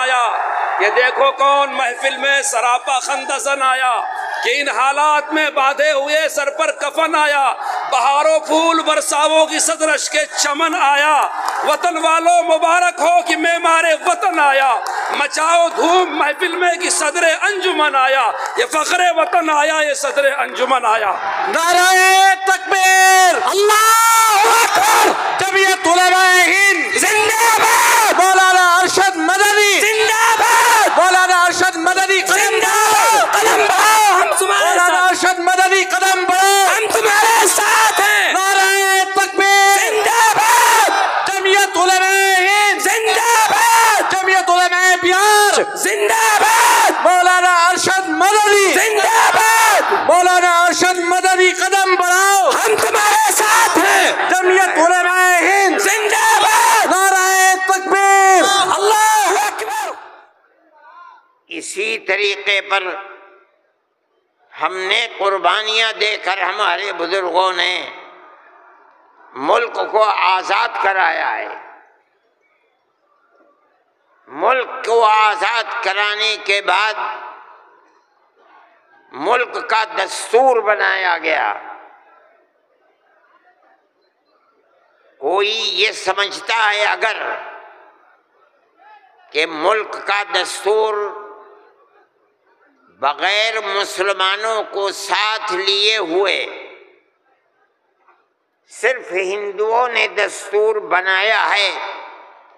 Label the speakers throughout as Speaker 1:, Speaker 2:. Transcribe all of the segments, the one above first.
Speaker 1: आया। ये देखो कौन महफिल में सरापा खंदसन आया कि इन हालात में बांधे हुए सर पर कफन आया। बहारों फूल बरसावों की सदरश के चमन आया। वतन वालों मुबारक हो कि मेमारे वतन आया। मचाओ धूम महफिल में कि सदरे अंजुमन आया। ये फखरे वतन आया, ये सदरे अंजुमन आया।
Speaker 2: नाराए तकबीर, अल्लाहु अकबर। जमीयत उलमाए हिंद जिंदाबाद। मौलाना अरशद मदनी जिंदाबाद। मौलाना अरशद मदनी कदम बढ़ाओ, हम तुम्हारे साथ। मौलाना अरशद मदनी कदम बढ़ाओ, हम तुम्हारे साथ हैं। नाराए तकबीर जिंदाबाद। जमीयत उलमाए हिंद जिंदाबाद। जमीयत उलमाए बिहार जिंदाबाद। मौलाना अरशद मदनी जिंदाबाद। मौलाना अरशद मदनी कदम बढ़ाओ, हम तुम्हारे साथ हैं। जमीयत उलमाए हिंद जिंदाबाद। नाराए तकबीर, अल्लाहु अकबर।
Speaker 3: इसी तरीके पर हमने कुर्बानियां देकर हमारे बुजुर्गों ने मुल्क को आज़ाद कराया है। मुल्क को आज़ाद कराने के बाद मुल्क का दस्तूर बनाया गया। कोई ये समझता है अगर कि मुल्क का दस्तूर बगैर मुसलमानों को साथ लिए हुए सिर्फ हिंदुओं ने दस्तूर बनाया है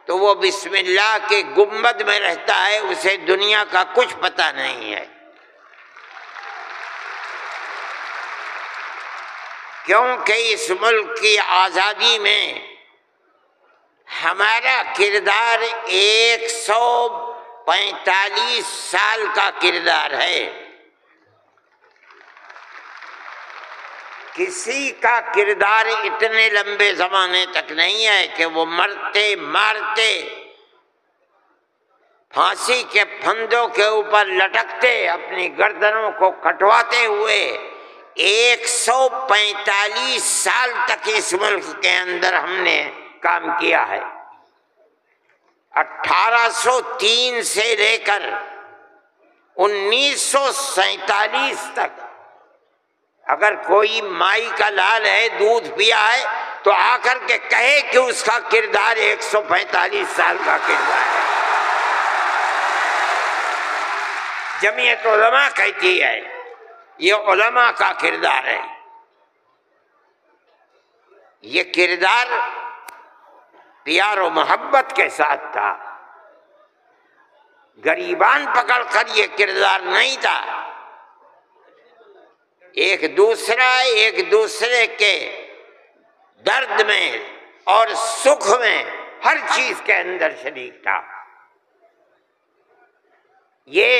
Speaker 3: तो वो बिस्मिल्लाह के गुंबद में रहता है, उसे दुनिया का कुछ पता नहीं है। क्योंकि इस मुल्क की आज़ादी में हमारा किरदार 145 साल का किरदार है। किसी का किरदार इतने लंबे ज़माने तक नहीं है कि वो मरते मारते फांसी के फंदों के ऊपर लटकते अपनी गर्दनों को कटवाते हुए 145 साल तक इस मुल्क के अंदर हमने काम किया है। 1803 से लेकर 1947 तक अगर कोई माई का लाल है, दूध पिया है, तो आकर के कहे कि उसका किरदार 145 साल का किरदार है। जमीयत उलमा कहती है ये उलमा का किरदार है। ये किरदार प्यार और मोहब्बत के साथ था, गरीबान पकड़कर ये किरदार नहीं था। एक दूसरे के दर्द में और सुख में हर चीज के अंदर शरीक था। ये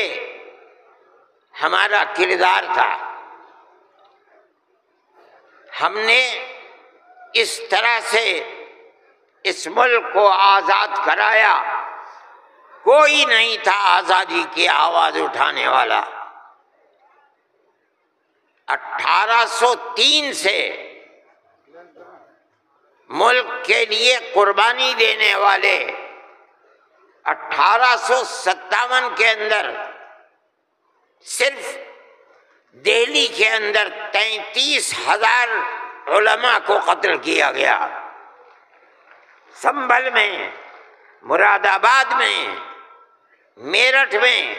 Speaker 3: हमारा किरदार था। हमने इस तरह से इस मुल्क को आज़ाद कराया। कोई नहीं था आज़ादी की आवाज़ उठाने वाला। 1803 से मुल्क के लिए कुर्बानी देने वाले 1857 के अंदर सिर्फ दिल्ली के अंदर 33,000 उलमा को कत्ल किया गया। संभल में, मुरादाबाद में, मेरठ में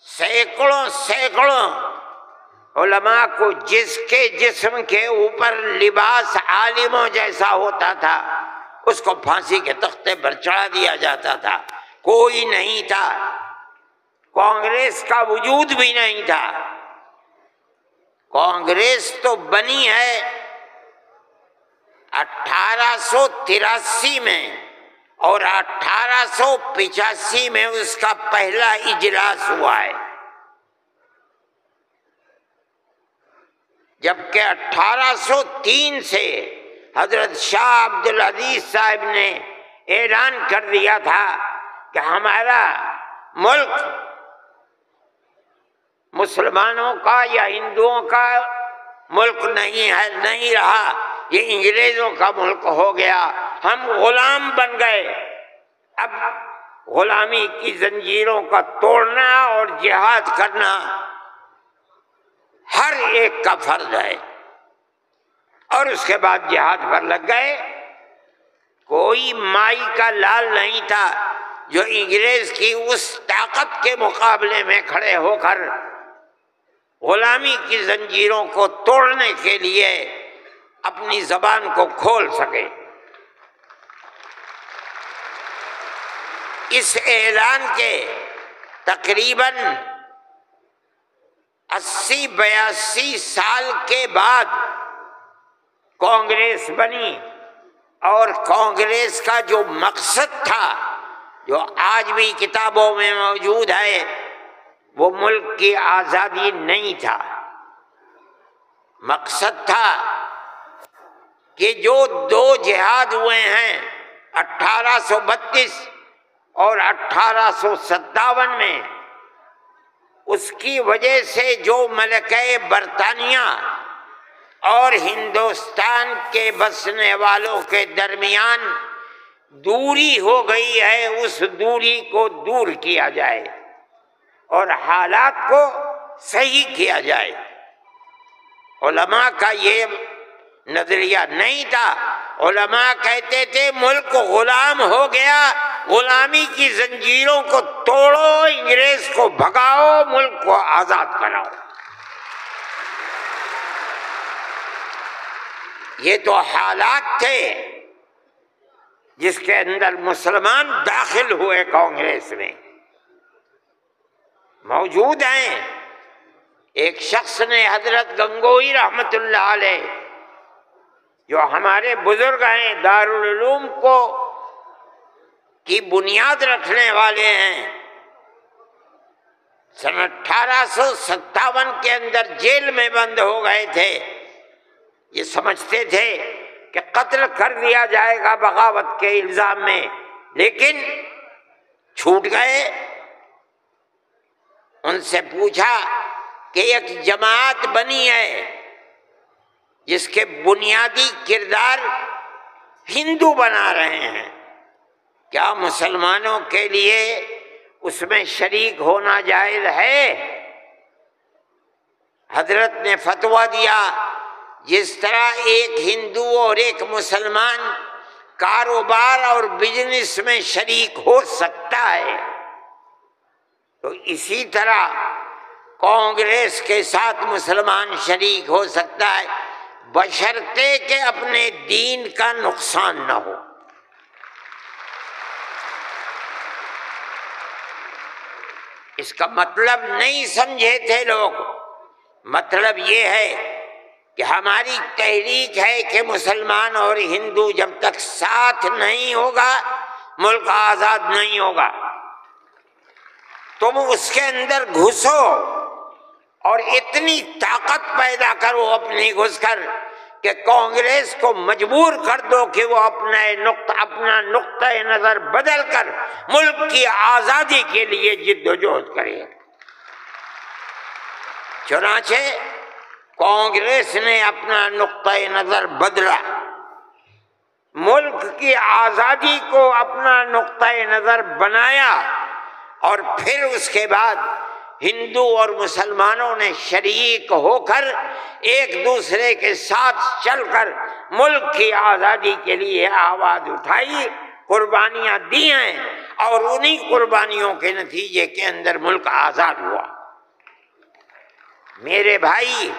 Speaker 3: सैकड़ों उलमा को जिसके जिस्म के ऊपर लिबास आलिमों जैसा होता था उसको फांसी के तख्ते पर चढ़ा दिया जाता था। कोई नहीं था, कांग्रेस का वजूद भी नहीं था। कांग्रेस तो बनी है 1883 में और 1885 में उसका पहला इजलास हुआ है। जबकि 1803 से हजरत शाह अब्दुल अजीज साहब ने ऐलान कर दिया था कि हमारा मुल्क मुसलमानों का या हिंदुओं का मुल्क नहीं है, नहीं रहा, ये अंग्रेजों का मुल्क हो गया। हम गुलाम बन गए। अब गुलामी की जंजीरों का तोड़ना और जिहाद करना हर एक का फर्ज है। और उसके बाद जिहाद पर लग गए। कोई माई का लाल नहीं था जो अंग्रेज की उस ताकत के मुकाबले में खड़े होकर गुलामी की जंजीरों को तोड़ने के लिए अपनी जबान को खोल सके। इस ऐलान के तकरीबन 80-82 साल के बाद कांग्रेस बनी और कांग्रेस का जो मकसद था, जो आज भी किताबों में मौजूद है, वो मुल्क की आज़ादी नहीं था। मकसद था कि जो 2 जिहाद हुए हैं 1832 और 1857 में, उसकी वजह से जो मलके बरतानिया और हिंदुस्तान के बसने वालों के दरमियान दूरी हो गई है, उस दूरी को दूर किया जाए और हालात को सही किया जाए। उलमा का ये नजरिया नहीं था। उलमा कहते थे मुल्क गुलाम हो गया, गुलामी की जंजीरों को तोड़ो, अंग्रेज को भगाओ, मुल्क को आजाद कराओ। ये तो हालात थे जिसके अंदर मुसलमान दाखिल हुए कांग्रेस में। मौजूद हैं, एक शख्स ने हजरत गंगोही रहमतुल्लाह अलैह, जो हमारे बुजुर्ग हैं, दारुल उलूम को की बुनियाद रखने वाले हैं, सन 1857 के अंदर जेल में बंद हो गए थे। ये समझते थे कि कत्ल कर दिया जाएगा बगावत के इल्जाम में, लेकिन छूट गए। उनसे पूछा कि एक जमात बनी है जिसके बुनियादी किरदार हिंदू बना रहे हैं, क्या मुसलमानों के लिए उसमें शरीक होना जायज़ है? हजरत ने फतवा दिया, जिस तरह एक हिंदू और एक मुसलमान कारोबार और बिजनेस में शरीक हो सकता है, तो इसी तरह कांग्रेस के साथ मुसलमान शरीक हो सकता है, बशर्ते कि अपने दीन का नुकसान न हो। इसका मतलब नहीं समझे थे लोग। मतलब ये है कि हमारी तहरीक है कि मुसलमान और हिंदू जब तक साथ नहीं होगा, मुल्क आजाद नहीं होगा। तुम उसके अंदर घुसो और इतनी ताकत पैदा करो अपनी घुसकर कि कांग्रेस को मजबूर कर दो कि वो अपना नुक्ता नजर बदल कर मुल्क की आजादी के लिए जिद्दोजहद करे। चुनाचे कांग्रेस ने अपना नुक्ता नजर बदला, मुल्क की आजादी को अपना नुक्ता नजर बनाया, और फिर उसके बाद हिंदू और मुसलमानों ने शरीक होकर एक दूसरे के साथ चलकर मुल्क की आज़ादी के लिए आवाज़ उठाई, कुर्बानियाँ दी हैं, और उन्हीं कुर्बानियों के नतीजे के अंदर मुल्क आज़ाद हुआ। मेरे भाई,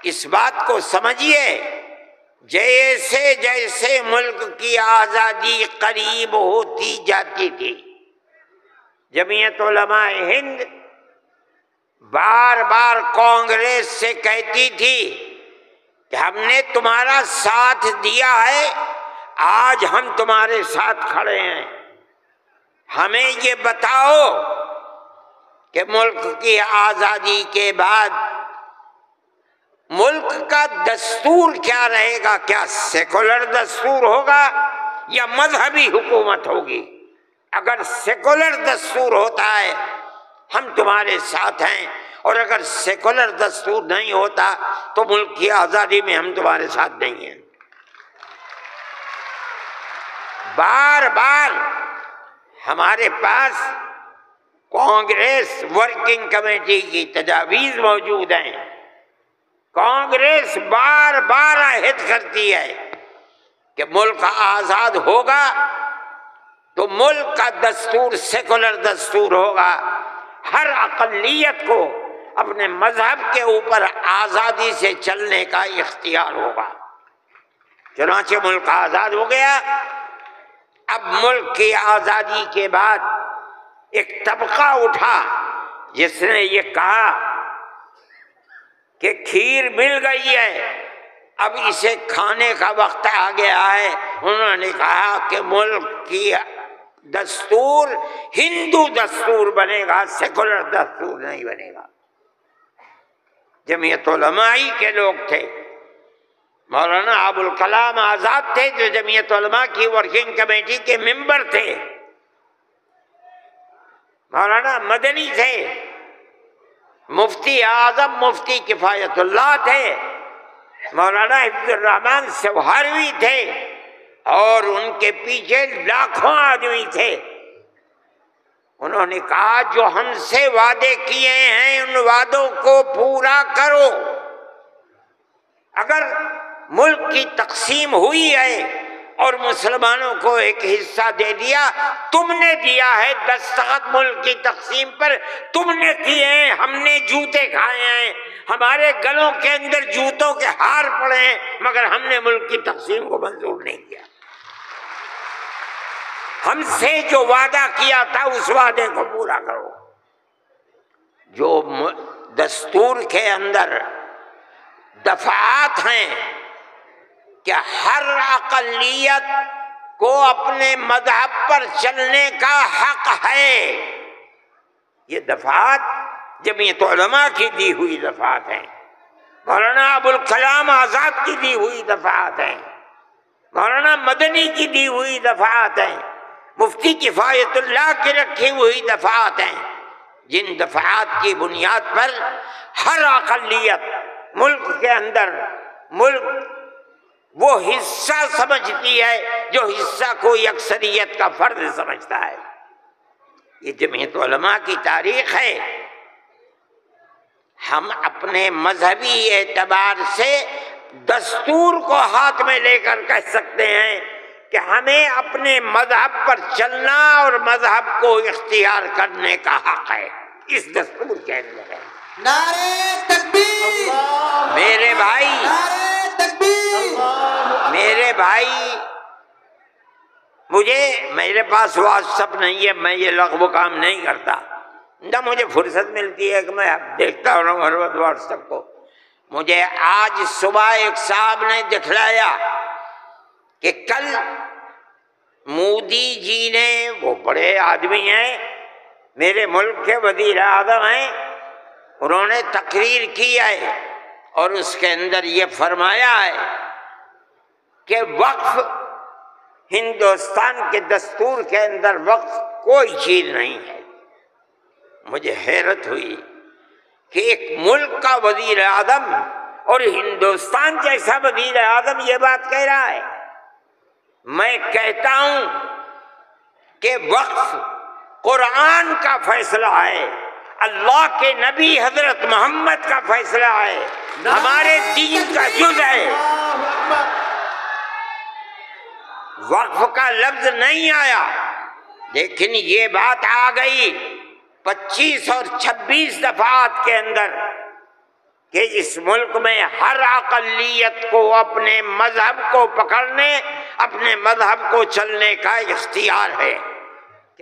Speaker 3: इस बात को समझिए, जैसे जैसे मुल्क की आज़ादी करीब होती जाती थी, जमीयत उलमा हिंद बार बार कांग्रेस से कहती थी कि हमने तुम्हारा साथ दिया है, आज हम तुम्हारे साथ खड़े हैं, हमें ये बताओ कि मुल्क की आज़ादी के बाद मुल्क का दस्तूर क्या रहेगा? क्या सेकुलर दस्तूर होगा या मजहबी हुकूमत होगी? अगर सेकुलर दस्तूर होता है हम तुम्हारे साथ हैं, और अगर सेकुलर दस्तूर नहीं होता तो मुल्क की आज़ादी में हम तुम्हारे साथ नहीं हैं। बार बार हमारे पास कांग्रेस वर्किंग कमेटी की तजावीज़ मौजूद हैं। कांग्रेस बार बार अहद करती है कि मुल्क आज़ाद होगा तो मुल्क का दस्तूर सेकुलर दस्तूर होगा, हर अक़लियत को अपने मजहब के ऊपर आज़ादी से चलने का इख्तियार होगा। चुनांचे मुल्क आज़ाद हो गया। अब मुल्क की आज़ादी के बाद एक तबका उठा जिसने ये कहा कि खीर मिल गई है, अब इसे खाने का वक्त आ गया है। उन्होंने कहा कि मुल्क की दस्तूर हिंदू दस्तूर बनेगा, सेकुलर दस्तूर नहीं बनेगा। जमीयत उलमाई के लोग थे, मौलाना अबुल कलाम आज़ाद थे जो जमीयत उलमा की वर्किंग कमेटी के मेंबर थे, मौलाना मदनी थे, मुफ्ती आज़म मुफ्ती किफ़ायतुल्लाह थे, मौलाना हिफ्ज़ुर्रहमान सवहारवी थे और उनके पीछे लाखों आदमी थे। उन्होंने कहा जो हमसे वादे किए हैं उन वादों को पूरा करो। अगर मुल्क की तकसीम हुई है और मुसलमानों को एक हिस्सा दे दिया, तुमने दिया है दस्तखत मुल्क की तकसीम पर, तुमने किए हैं, हमने जूते खाए हैं, हमारे गलों के अंदर जूतों के हार पड़े हैं, मगर हमने मुल्क की तकसीम को मंजूर नहीं किया। हमसे जो वादा किया था उस वादे को पूरा करो। जो दस्तूर के अंदर दफात हैं कि हर अक़लियत को अपने मजहब पर चलने का हक है, ये दफात जमीयत उलमा की दी हुई दफात है, मौलाना अबुल कलाम आज़ाद की दी हुई दफात है, मौलाना मदनी की दी हुई दफात है, मुफ्ती किफ़ायतुल्लाह की रखी हुई दफात हैं, जिन दफात की बुनियाद पर हर अक़लियत मुल्क के अंदर मुल्क वो हिस्सा समझती है जो हिस्सा कोई अक्सरियत का फर्ज समझता है। ये जमीयत उलमा की तारीख है। हम अपने मजहबी एतबार से दस्तूर को हाथ में लेकर कह सकते हैं कि हमें अपने मजहब पर चलना और मजहब को इख्तियार करने का हक है, इस दस्तूर के अंदर है।
Speaker 2: नारे तकबीर,
Speaker 3: मेरे भाई,
Speaker 2: नारे तकबीर,
Speaker 3: मेरे भाई, मेरे पास व्हाट्सएप नहीं है, मैं ये लग़्व काम नहीं करता, ना मुझे फुर्सत मिलती है कि मैं अब देखता हूँ हर वक्त व्हाट्सएप को। मुझे आज सुबह एक साहब ने दिखलाया कि कल मोदी जी ने, वो बड़े आदमी हैं, मेरे मुल्क के वज़ीर आज़म हैं, उन्होंने तकरीर की है और उसके अंदर ये फरमाया है कि वक्फ हिंदुस्तान के दस्तूर के अंदर वक्फ कोई चीज़ नहीं है। मुझे हैरत हुई कि एक मुल्क का वज़ीर आज़म और हिंदुस्तान जैसा वज़ीर आज़म ये बात कह रहा है। मैं कहता हूँ कि वक्फ कुरान का फैसला है, अल्लाह के नबी हजरत मोहम्मद का फैसला है, हमारे दीन का जुज़ है। वक्फ का लफ्ज नहीं आया, लेकिन ये बात आ गई 25 और 26 दफात के अंदर कि इस मुल्क में हर अक़लियत को अपने मजहब को पकड़ने, अपने मजहब को चलने का इख्तियार है।